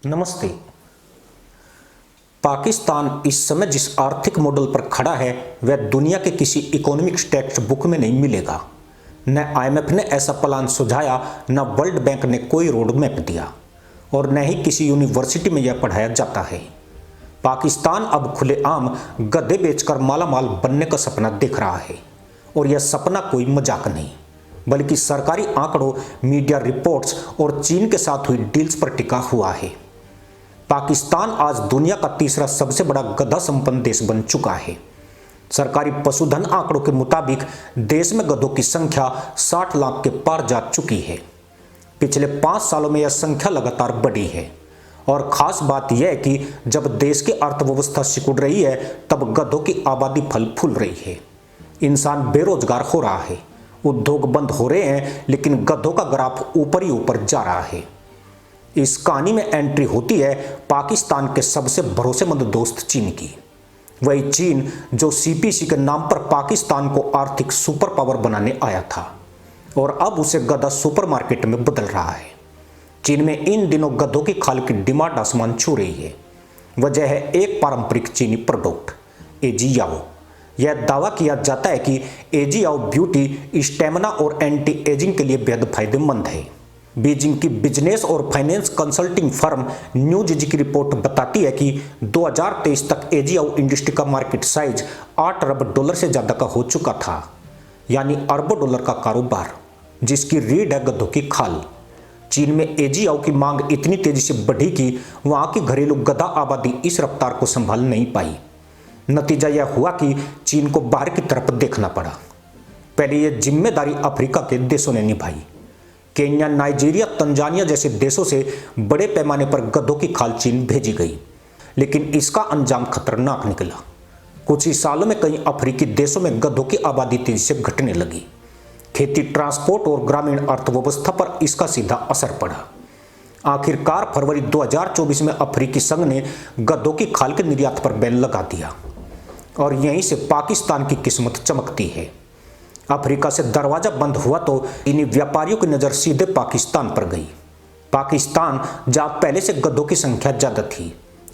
नमस्ते। पाकिस्तान इस समय जिस आर्थिक मॉडल पर खड़ा है वह दुनिया के किसी इकोनॉमिक्स टेक्स्ट बुक में नहीं मिलेगा। न आईएमएफ ने ऐसा प्लान सुझाया, न वर्ल्ड बैंक ने कोई रोड मैप दिया और न ही किसी यूनिवर्सिटी में यह पढ़ाया जाता है। पाकिस्तान अब खुलेआम गधे बेचकर मालामाल बनने का सपना देख रहा है और यह सपना कोई मजाक नहीं बल्कि सरकारी आंकड़ों, मीडिया रिपोर्ट्स और चीन के साथ हुई डील्स पर टिका हुआ है। पाकिस्तान आज दुनिया का तीसरा सबसे बड़ा गधा संपन्न देश बन चुका है। सरकारी पशुधन आंकड़ों के मुताबिक देश में गधों की संख्या 60 लाख के पार जा चुकी है। पिछले 5 सालों में यह संख्या लगातार बढ़ी है और खास बात यह है कि जब देश की अर्थव्यवस्था सिकुड़ रही है तब गधों की आबादी फल फूल रही है। इंसान बेरोजगार हो रहा है, उद्योग बंद हो रहे हैं, लेकिन गधों का ग्राफ ऊपर ही ऊपर जा रहा है। इस कहानी में एंट्री होती है पाकिस्तान के सबसे भरोसेमंद दोस्त चीन की। वही चीन जो सीपीसी के नाम पर पाकिस्तान को आर्थिक सुपर पावर बनाने आया था और अब उसे गधा सुपरमार्केट में बदल रहा है। चीन में इन दिनों गधों की खाल की डिमांड आसमान छू रही है। वजह है एक पारंपरिक चीनी प्रोडक्ट एजियाओ। यह दावा किया जाता है कि एजियाओ ब्यूटी, स्टेमिना और एंटी एजिंग के लिए बेहद फायदेमंद है। बीजिंग की बिजनेस और फाइनेंस कंसल्टिंग फर्म न्यूजिजी की रिपोर्ट बताती है कि 2023 तक एजियाओ इंडस्ट्री का मार्केट साइज $8 अरब से ज़्यादा का हो चुका था, यानी अरबों डॉलर का कारोबार, जिसकी रीढ़ है गधों की खाल। चीन में एजियाओ की मांग इतनी तेजी से बढ़ी कि वहाँ की घरेलू गधा आबादी इस रफ्तार को संभाल नहीं पाई। नतीजा यह हुआ कि चीन को बाहर की तरफ देखना पड़ा। पहले यह जिम्मेदारी अफ्रीका के देशों ने निभाई। केन्या, नाइजीरिया, तंजानिया जैसे देशों से बड़े पैमाने पर गधों की खाल चीन भेजी गई, लेकिन इसका अंजाम खतरनाक निकला। कुछ ही सालों में कई अफ्रीकी देशों में गधों की आबादी तेजी से घटने लगी। खेती, ट्रांसपोर्ट और ग्रामीण अर्थव्यवस्था पर इसका सीधा असर पड़ा। आखिरकार फरवरी 2024 में अफ्रीकी संघ ने गधों की खाल के निर्यात पर बैन लगा दिया और यहीं से पाकिस्तान की किस्मत चमकती है। अफ्रीका से दरवाजा बंद हुआ तो चीनी व्यापारियों की नज़र सीधे पाकिस्तान पर गई। पाकिस्तान जहां पहले से गधों की संख्या ज़्यादा थी,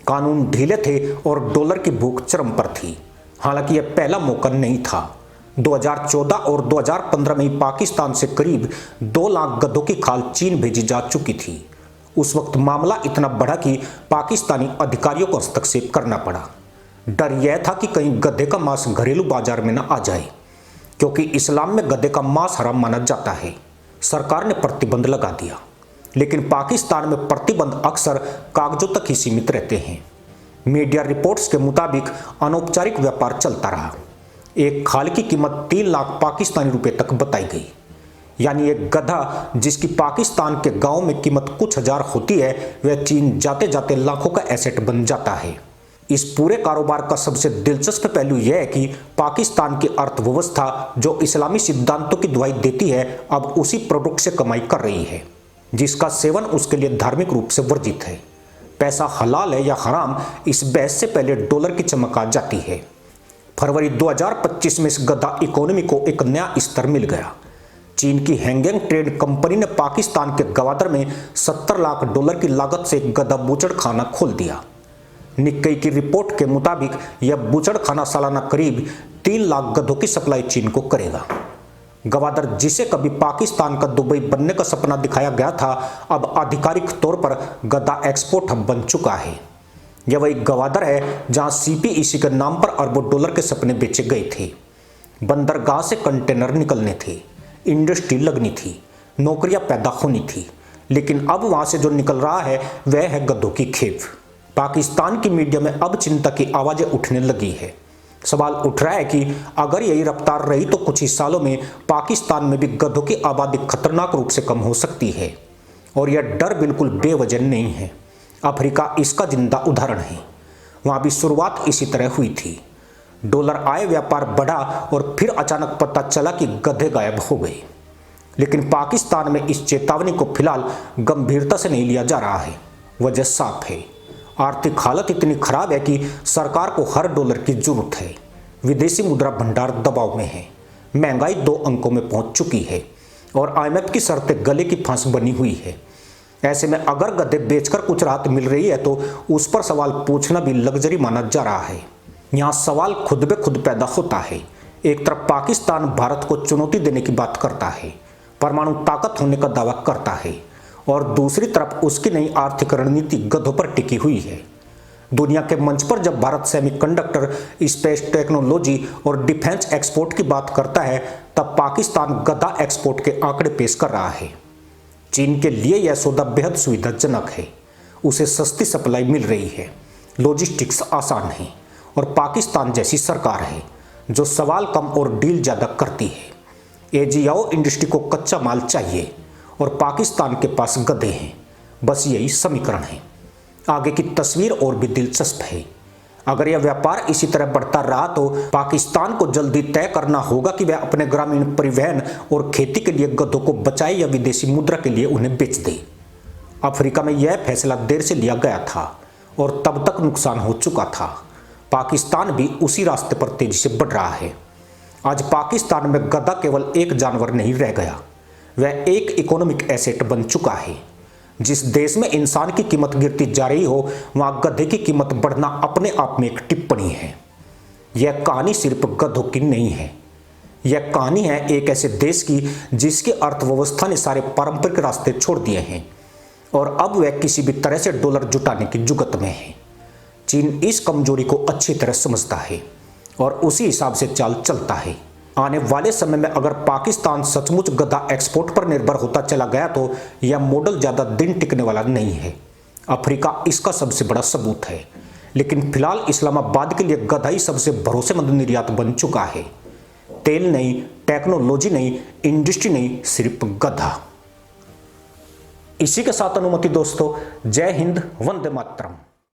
कानून ढीले थे और डॉलर की भूख चरम पर थी। हालांकि यह पहला मौका नहीं था। 2014 और 2015 में ही पाकिस्तान से करीब 2 लाख गधों की खाल चीन भेजी जा चुकी थी। उस वक्त मामला इतना बढ़ा कि पाकिस्तानी अधिकारियों को हस्तक्षेप करना पड़ा। डर यह था कि कहीं गधे का मांस घरेलू बाजार में न आ जाए, क्योंकि इस्लाम में गधे का मांस हराम माना जाता है। सरकार ने प्रतिबंध लगा दिया, लेकिन पाकिस्तान में प्रतिबंध अक्सर कागजों तक ही सीमित रहते हैं। मीडिया रिपोर्ट्स के मुताबिक अनौपचारिक व्यापार चलता रहा। एक खाल की कीमत 3 लाख पाकिस्तानी रुपए तक बताई गई, यानी एक गधा जिसकी पाकिस्तान के गांव में कीमत कुछ हजार होती है, वह चीन जाते जाते लाखों का एसेट बन जाता है। इस पूरे कारोबार का सबसे दिलचस्प पहलू यह है कि पाकिस्तान की अर्थव्यवस्था जो इस्लामी सिद्धांतों की दुहाई देती है, अब उसी प्रोडक्ट से कमाई कर रही है जिसका सेवन उसके लिए धार्मिक रूप से वर्जित है। पैसा हलाल है या हराम, इस बहस से पहले डॉलर की चमक आ जाती है। फरवरी 2025 में इस गधा इकोनॉमी को एक नया स्तर मिल गया। चीन की हैंगेंग ट्रेड कंपनी ने पाकिस्तान के गवादर में $70 लाख की लागत से एक गधा बूचड़ खाना खोल दिया। निक्कई की रिपोर्ट के मुताबिक यह बूचड़ खाना सालाना करीब 3 लाख गधों की सप्लाई चीन को करेगा। गवादर, जिसे कभी पाकिस्तान का दुबई बनने का सपना दिखाया गया था, अब आधिकारिक तौर पर गधा एक्सपोर्ट हब बन चुका है। यह वही गवादर है जहां सीपीईसी के नाम पर अरबों डॉलर के सपने बेचे गए थे। बंदरगाह से कंटेनर निकलने थे, इंडस्ट्री लगनी थी, नौकरियां पैदा होनी थी, लेकिन अब वहां से जो निकल रहा है वह है गधों की खेप। पाकिस्तान की मीडिया में अब चिंता की आवाजें उठने लगी है। सवाल उठ रहा है कि अगर यही रफ्तार रही तो कुछ ही सालों में पाकिस्तान में भी गधों की आबादी खतरनाक रूप से कम हो सकती है। और यह डर बिल्कुल बेवजह नहीं है। अफ्रीका इसका जिंदा उदाहरण है। वहाँ भी शुरुआत इसी तरह हुई थी। डॉलर आए, व्यापार बढ़ा और फिर अचानक पता चला कि गधे गायब हो गए। लेकिन पाकिस्तान में इस चेतावनी को फिलहाल गंभीरता से नहीं लिया जा रहा है। वजह साफ है, आर्थिक हालत इतनी खराब है कि सरकार को हर डॉलर की जरूरत है। विदेशी मुद्रा भंडार दबाव में है, महंगाई 2 अंकों में पहुंच चुकी है और आईएमएफ की शर्तें गले की फांस बनी हुई है। ऐसे में अगर गधे बेचकर कुछ राहत मिल रही है तो उस पर सवाल पूछना भी लग्जरी माना जा रहा है। यहाँ सवाल खुद ब खुद पैदा होता है। एक तरफ पाकिस्तान भारत को चुनौती देने की बात करता है, परमाणु ताकत होने का दावा करता है, और दूसरी तरफ उसकी नई आर्थिक रणनीति गधों पर टिकी हुई है। दुनिया के मंच पर जब भारत सेमीकंडक्टर, स्पेस टेक्नोलॉजी और डिफेंस एक्सपोर्ट की बात करता है, तब पाकिस्तान गधा एक्सपोर्ट के आंकड़े पेश कर रहा है। चीन के लिए यह सौदा बेहद सुविधाजनक है, उसे सस्ती सप्लाई मिल रही है, लॉजिस्टिक्स आसान है, और पाकिस्तान जैसी सरकार है जो सवाल कम और डील ज़्यादा करती है। एजीआओ इंडस्ट्री को कच्चा माल चाहिए और पाकिस्तान के पास गधे हैं, बस यही समीकरण है। आगे की तस्वीर और भी दिलचस्प है। अगर यह व्यापार इसी तरह बढ़ता रहा तो पाकिस्तान को जल्दी तय करना होगा कि वह अपने ग्रामीण परिवहन और खेती के लिए गधों को बचाए या विदेशी मुद्रा के लिए उन्हें बेच दे। अफ्रीका में यह फैसला देर से लिया गया था और तब तक नुकसान हो चुका था। पाकिस्तान भी उसी रास्ते पर तेजी से बढ़ रहा है। आज पाकिस्तान में गधा केवल एक जानवर नहीं रह गया, वह एक इकोनॉमिक एसेट बन चुका है। जिस देश में इंसान की कीमत गिरती जा रही हो, वहां गधे की कीमत बढ़ना अपने आप में एक टिप्पणी है। यह कहानी सिर्फ गधों की नहीं है, यह कहानी है एक ऐसे देश की जिसकी अर्थव्यवस्था ने सारे पारंपरिक रास्ते छोड़ दिए हैं और अब वह किसी भी तरह से डॉलर जुटाने की जुगत में है। चीन इस कमजोरी को अच्छी तरह समझता है और उसी हिसाब से चाल चलता है। आने वाले समय में अगर पाकिस्तान सचमुच गधा एक्सपोर्ट पर निर्भर होता चला गया तो यह मॉडल ज़्यादा दिन टिकने वाला नहीं है। अफ्रीका इसका सबसे बड़ा सबूत है, लेकिन फिलहाल इस्लामाबाद के लिए गधा ही सबसे भरोसेमंद निर्यात बन चुका है। तेल नहीं, टेक्नोलॉजी नहीं, इंडस्ट्री नहीं, सिर्फ गधा। इसी के साथ अनुमति दोस्तों, जय हिंद, वंदे मातरम।